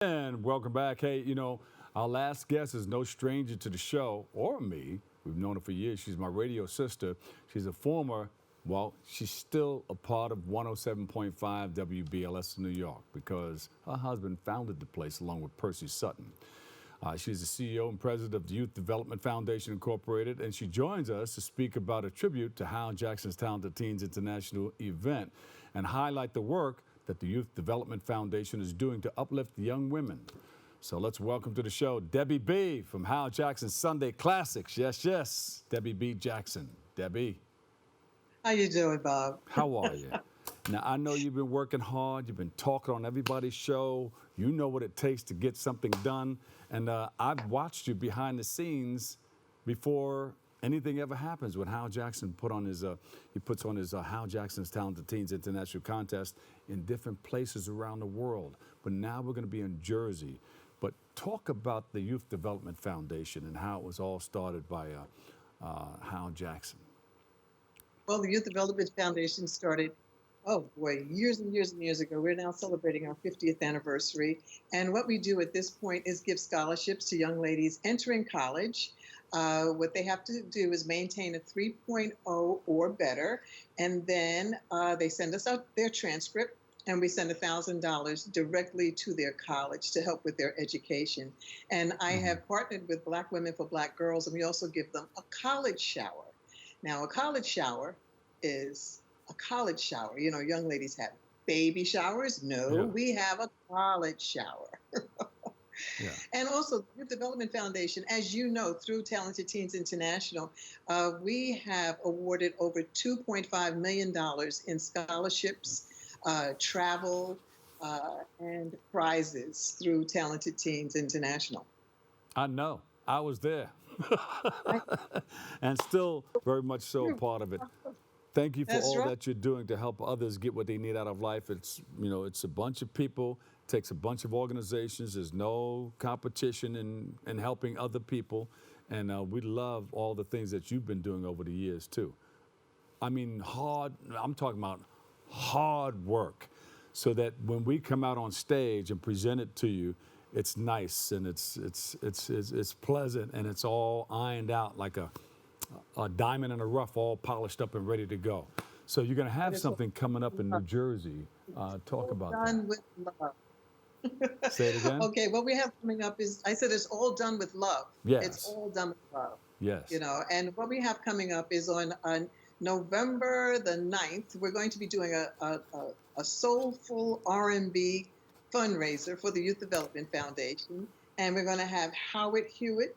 And welcome back. Hey, our last guest is no stranger to the show or me. We've known her for years. She's my radio sister. She's a former, well, she's still a part of 107.5 WBLS in New York because her husband founded the place along with Percy Sutton. She's the CEO and president of the Youth Development Foundation Incorporated, and she joins us to speak about a tribute to Hal Jackson's Talented Teens International event and highlight the work that the Youth Development Foundation is doing to uplift young women. So let's welcome to the show Debi B from Hal Jackson's Sunday Classics. Yes, yes, Debi B Jackson. Debi. How you doing, Bob? How are you? Now, I know you've been working hard. You've been talking on everybody's show. You know what it takes to get something done. And I've watched you behind the scenes before anything ever happens. When Hal Jackson puts on his Hal Jackson's Talented Teens International Contest in different places around the world. But now we're going to be in Jersey. But talk about the Youth Development Foundation and how it was all started by Hal Jackson. Well, the Youth Development Foundation started, oh boy, years and years and years ago. We're now celebrating our 50th anniversary. And what we do at this point is give scholarships to young ladies entering college. What they have to do is maintain a 3.0 or better. And then they send us out their transcript, and we send $1,000 directly to their college to help with their education. And I have partnered with Black Women for Black Girls, and we also give them a college shower. Now, a college shower is a college shower. You know, young ladies have baby showers. No, Yeah. we have a college shower. Yeah. And also, the Youth Development Foundation, as you know, through Talented Teens International, we have awarded over $2.5 million in scholarships, travel, and prizes through Talented Teens International. I know. I was there. And still very much so a part of it. Thank you for That's all right. that you're doing to help others get what they need out of life. It's a bunch of people, takes a bunch of organizations. There's no competition in helping other people. And we love all the things that you've been doing over the years too. I mean, I'm talking about hard work so that when we come out on stage and present it to you, it's nice and it's pleasant and it's all ironed out like a diamond in the rough, all polished up and ready to go. So you're going to have something coming up in New Jersey. Talk about Done that. with love. Say it again. Okay, what we have coming up is, I said it's all done with love. Yes. It's all done with love. Yes. And what we have coming up is on November the 9th, we're going to be doing a soulful R&B fundraiser for the Youth Development Foundation. And we're going to have Howard Hewitt,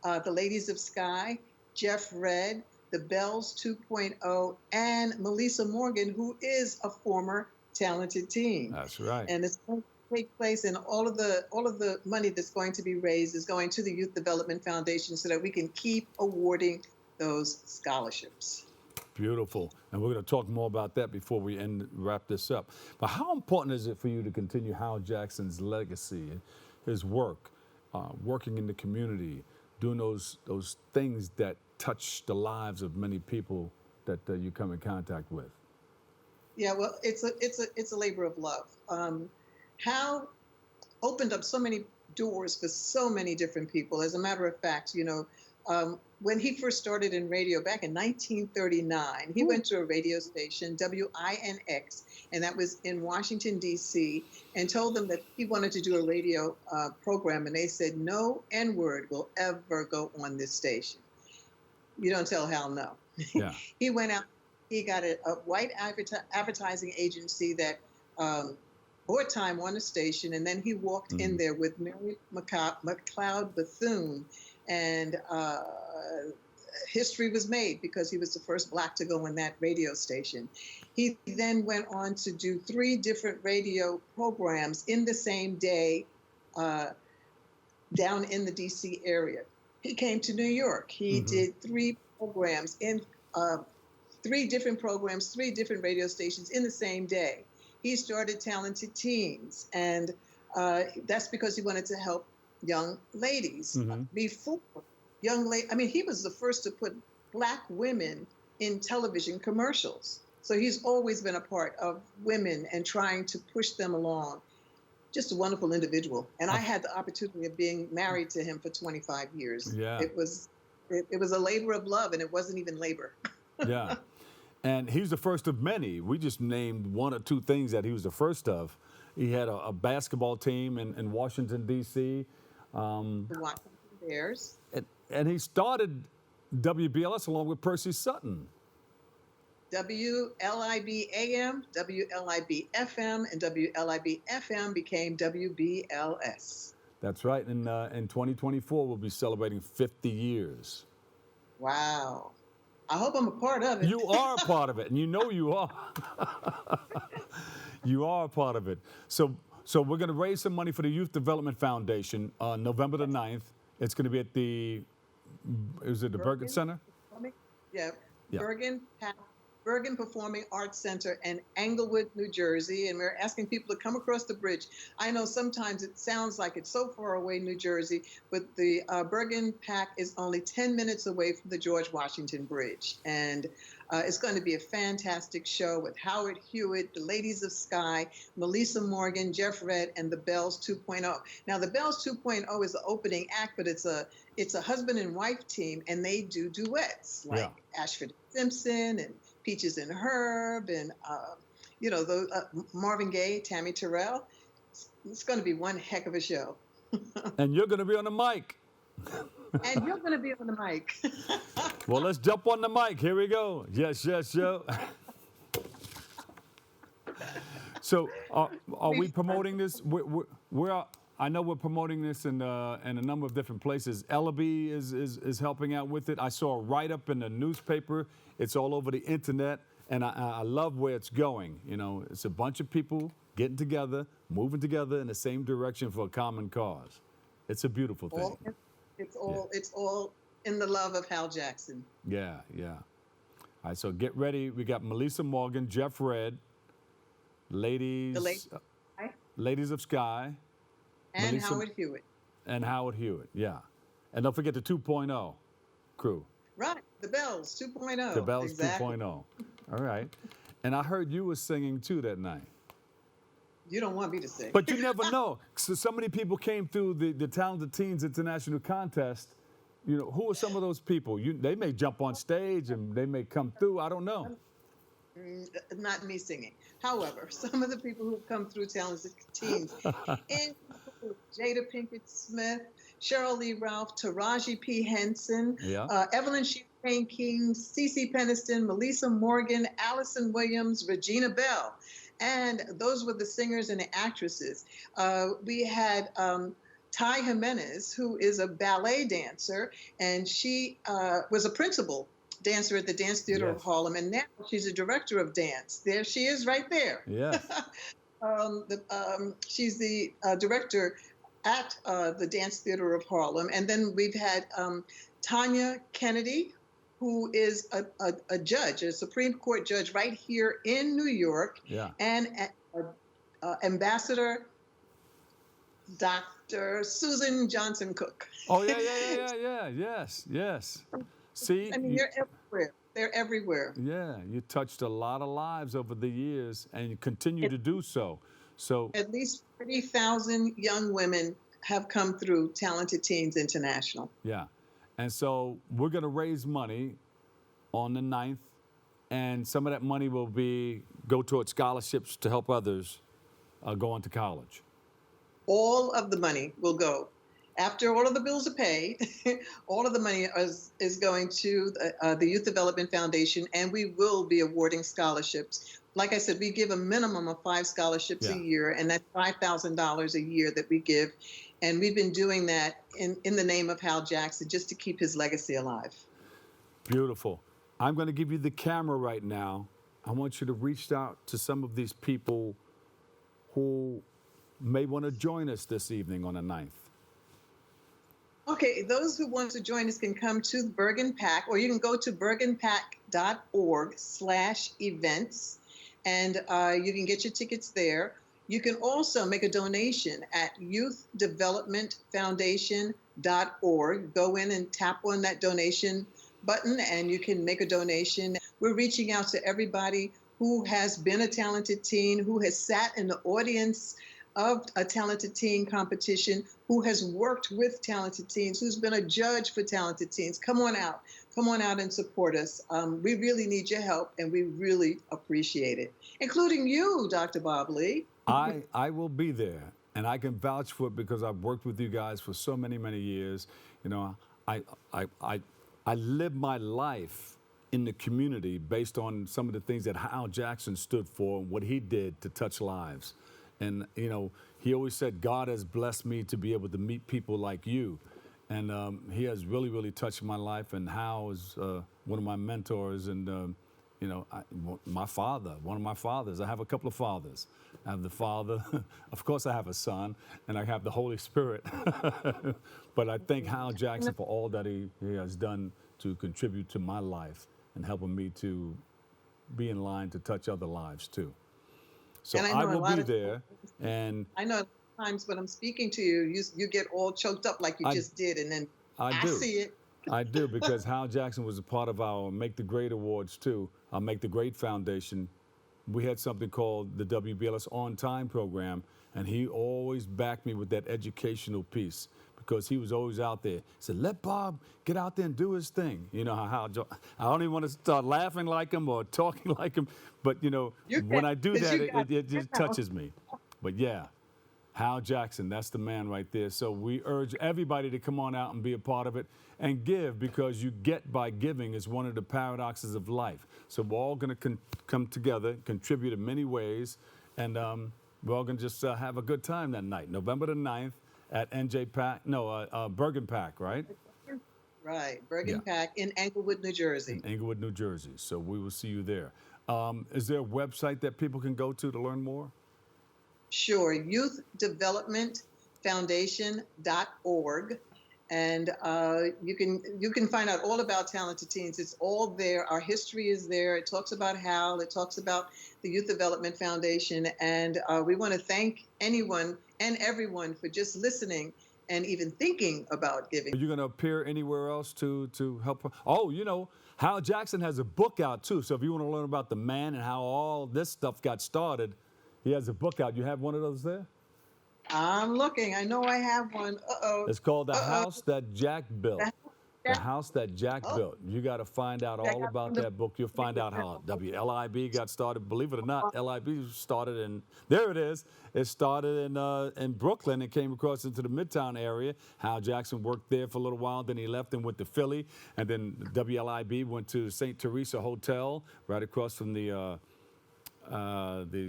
the Ladies of Sky, Jeff Redd, the Bells 2.0, and Melissa Morgan, who is a former Talented Teen. That's right. And it's going to take place, and all of the money that's going to be raised is going to the Youth Development Foundation so that we can keep awarding those scholarships. Beautiful. And we're going to talk more about that before we wrap this up. But how important is it for you to continue Hal Jackson's legacy, his work, working in the community, doing those things that touch the lives of many people that you come in contact with? Yeah, well, it's a labor of love. Hal opened up so many doors for so many different people. As a matter of fact, when he first started in radio back in 1939, he went to a radio station, WINX, and that was in Washington, D.C., and told them that he wanted to do a radio program, and they said, no N-word will ever go on this station. You don't tell Hal no. Yeah. He went out, he got a white advertising agency that bought time on the station, and then he walked in there with Mary McLeod Bethune, and history was made because he was the first Black to go on that radio station. He then went on to do 3 different radio programs in the same day down in the D.C. area. He came to New York. He did 3 programs in 3 different programs, 3 different radio stations in the same day. He started Talented Teens, and that's because he wanted to help young ladies. Before he was the first to put Black women in television commercials. So he's always been a part of women and trying to push them along. just a wonderful individual. And I had the opportunity of being married to him for 25 years. Yeah. It was a labor of love, and it wasn't even labor. Yeah. And he was the first of many. We just named one or two things that he was the first of. He had a basketball team in Washington, D.C. The Washington Bears. And he started WBLS along with Percy Sutton. WLIB AM, WLIB FM, and WLIB FM became WBLS. That's right. In 2024, we'll be celebrating 50 years. Wow. I hope I'm a part of it. You are a part of it, and you know you are. You are a part of it. So we're going to raise some money for the Youth Development Foundation on November the 9th. It's going to be at the Bergen Center? Yeah. Bergen Performing Arts Center in Englewood, New Jersey, and we're asking people to come across the bridge. I know sometimes it sounds like it's so far away, New Jersey, but the Bergen PAC is only 10 minutes away from the George Washington Bridge. And it's going to be a fantastic show with Howard Hewitt, the Ladies of Sky, Melissa Morgan, Jeff Redd, and the Bells 2.0. Now, the Bells 2.0 is the opening act, but it's a husband and wife team, and they do duets like Ashford Simpson and Peaches and Herb, and Marvin Gaye, Tammy Terrell. It's going to be one heck of a show. And you're going to be on the mic. And you're going to be on the mic. Well, let's jump on the mic. Here we go. Yes, Joe. So, are we promoting this? I know we're promoting this in a number of different places. Ellaby is helping out with it. I saw a write-up in the newspaper. It's all over the internet, and I love where it's going. You know, it's a bunch of people getting together, moving together in the same direction for a common cause. It's a beautiful thing. It's all in the love of Hal Jackson. Yeah. All right, so get ready. We got Melissa Morgan, Jeff Redd, Ladies of Sky. And Melissa, Howard Hewitt. And Howard Hewitt, yeah. And don't forget the 2.0 crew. Right, the Bells 2.0. The Bells exactly. 2.0. All right. And I heard you were singing too that night. You don't want me to sing. But you never know. So many people came through the Talented Teens International Contest. You know, who are some of those people? They may jump on stage and they may come through. I don't know. Not me singing. However, some of the people who have come through Talented Teens include Jada Pinkett Smith, Cheryl Lee Ralph, Taraji P. Henson, Evelyn Champagne King, Cece Peniston, Melissa Morgan, Allison Williams, Regina Bell. And those were the singers and the actresses. We had Ty Jimenez, who is a ballet dancer, and she was a principal dancer at the Dance Theater of Harlem, and now she's a director of dance. There she is right there. Yeah. She's the director at the Dance Theater of Harlem. And then we've had Tanya Kennedy, who is a judge, a Supreme Court judge right here in New York, and Ambassador Dr. Susan Johnson Cook. Oh, yeah. Yes. See? I mean, they're everywhere. They're everywhere. Yeah, you touched a lot of lives over the years, and you continue to do so. So at least 30,000 young women have come through Talented Teens International. Yeah. And so we're going to raise money on the 9th, and some of that money will go towards scholarships to help others go on to college. All of the money will go. After all of the bills are paid, all of the money is going to the Youth Development Foundation, and we will be awarding scholarships. Like I said, we give a minimum of 5 scholarships a year, and that's $5,000 a year that we give. And we've been doing that in the name of Hal Jackson, just to keep his legacy alive. Beautiful. I'm going to give you the camera right now. I want you to reach out to some of these people who may want to join us this evening on the 9th. Okay, those who want to join us can come to the Bergen PAC, or you can go to bergenpac.org/events, and you can get your tickets there. You can also make a donation at youthdevelopmentfoundation.org. Go in and tap on that donation button, and you can make a donation. We're reaching out to everybody who has been a talented teen, who has sat in the audience of a talented teen competition, who has worked with talented teens, who's been a judge for talented teens. Come on out. Come on out and support us. We really need your help, and we really appreciate it, including you, Dr. Bob Lee. I will be there, and I can vouch for it because I've worked with you guys for so many, many years. You know, I live my life in the community based on some of the things that Hal Jackson stood for and what he did to touch lives. And, you know, he always said, God has blessed me to be able to meet people like you. And he has really, really touched my life. And Hal is one of my mentors and, you know, my father, one of my fathers. I have a couple of fathers. I have the Father. Of course, I have a Son, and I have the Holy Spirit. But I thank Hal Jackson for all that he has done to contribute to my life and helping me to be in line to touch other lives, too. So I will be there. And I know times when I'm speaking to you, you get all choked up like you just did, and then I see it. I do, because Hal Jackson was a part of our Make the Great Awards, too. Our Make the Great Foundation. We had something called the WBLS On Time program, and he always backed me with that educational piece because he was always out there. He said, let Bob get out there and do his thing. You know, how I don't even want to start laughing like him or talking like him, but, you know, when I do that, it just touches me. But, yeah. Hal Jackson, that's the man right there. So we urge everybody to come on out and be a part of it and give, because you get by giving is one of the paradoxes of life. So we're all going to come together, contribute in many ways, and we're all going to just have a good time that night, November the 9th at Bergen Pack, right? Right, Bergen Pack in Englewood, New Jersey. In Englewood, New Jersey. So we will see you there. Is there a website that people can go to learn more? Sure, youthdevelopmentfoundation.org, and you can find out all about Talented Teens. It's all there. Our history is there. It talks about Hal. It talks about the Youth Development Foundation, and we want to thank anyone and everyone for just listening and even thinking about giving. Are you going to appear anywhere else to help? Oh, you know, Hal Jackson has a book out too. So if you want to learn about the man and how all this stuff got started, he has a book out. You have one of those there? I'm looking. I know I have one. Uh-oh. It's called The House That Jack Built. The House That Jack Built. You got to find out all about that book. You'll find out how WLIB got started. Believe it or not, LIB started in, there it is. It started in Brooklyn and came across into the Midtown area. Hal Jackson worked there for a little while. Then he left and went to Philly. And then WLIB went to St. Teresa Hotel right across from the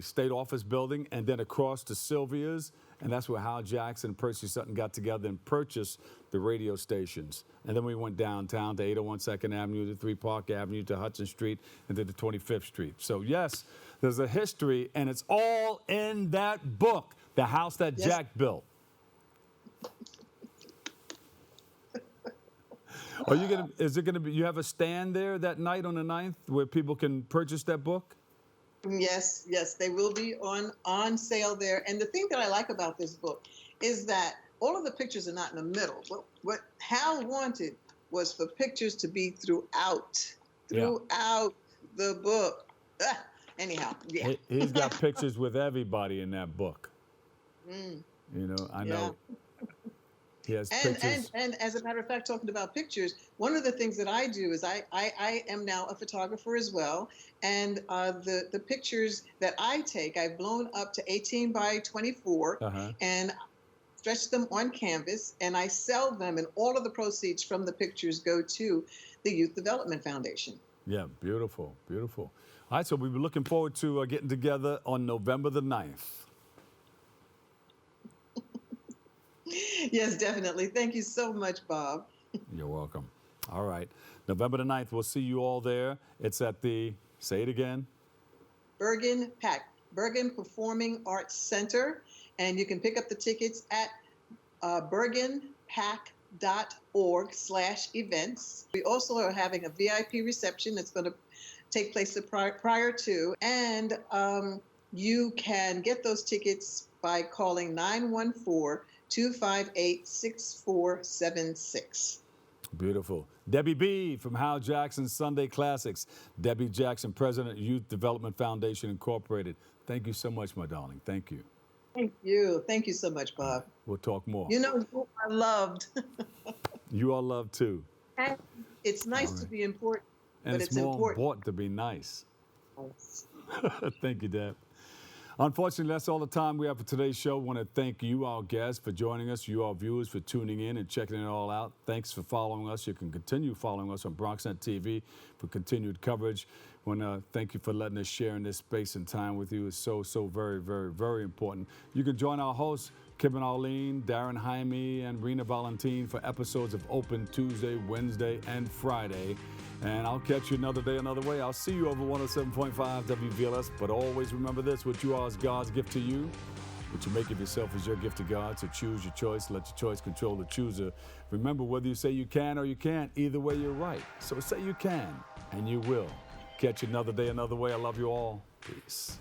state office building, and then across to Sylvia's, and that's where Hal Jackson and Percy Sutton got together and purchased the radio stations. And then we went downtown to 801 2nd Avenue, to 3 Park Avenue, to Hudson Street, and to the 25th Street. So yes, there's a history, and it's all in that book, The House That Jack Built. Are you gonna? Is it gonna be? You have a stand there that night on the 9th where people can purchase that book? Yes, they will be on sale there. And the thing that I like about this book is that all of the pictures are not in the middle. What Hal wanted was for pictures to be throughout the book. Anyhow, yeah. He's got pictures with everybody in that book. You know, I know. He has pictures. And as a matter of fact, talking about pictures, one of the things that I do is I am now a photographer as well. And the pictures that I take, I've blown up to 18 by 24 and stretch them on canvas, and I sell them, and all of the proceeds from the pictures go to the Youth Development Foundation. Yeah, beautiful, beautiful. All right, so we'll be looking forward to getting together on November the 9th. Yes, definitely. Thank you so much, Bob. You're welcome. All right. November the 9th, we'll see you all there. It's at the, say it again. Bergen Performing Arts Center. And you can pick up the tickets at bergenpack.org/events. We also are having a VIP reception that's going to take place prior to. And you can get those tickets by calling 914-258-6476. Beautiful. Debi B from Hal Jackson Sunday Classics. Debbie Jackson, President, Youth Development Foundation, Incorporated. Thank you so much, my darling. Thank you. Thank you. Thank you so much, Bob. We'll talk more. You know, you are loved. You are loved too. And it's nice All to right. be important, And but it's it's more important. important to be nice. Yes. Thank you, Deb. Unfortunately, that's all the time we have for today's show. I want to thank you, our guests, for joining us, you, our viewers, for tuning in and checking it all out. Thanks for following us. You can continue following us on BronxNet TV for continued coverage. I want to thank you for letting us share in this space and time with you. It's so, so very, very, very important. You can join our hosts, Kevin Arlene, Darren Jaime, and Rena Valentine for episodes of Open Tuesday, Wednesday, and Friday. And I'll catch you another day, another way. I'll see you over 107.5 WVLS. But always remember this, what you are is God's gift to you. What you make of yourself is your gift to God. So choose your choice. Let your choice control the chooser. Remember, whether you say you can or you can't, either way you're right. So say you can, and you will. Catch you another day, another way. I love you all. Peace.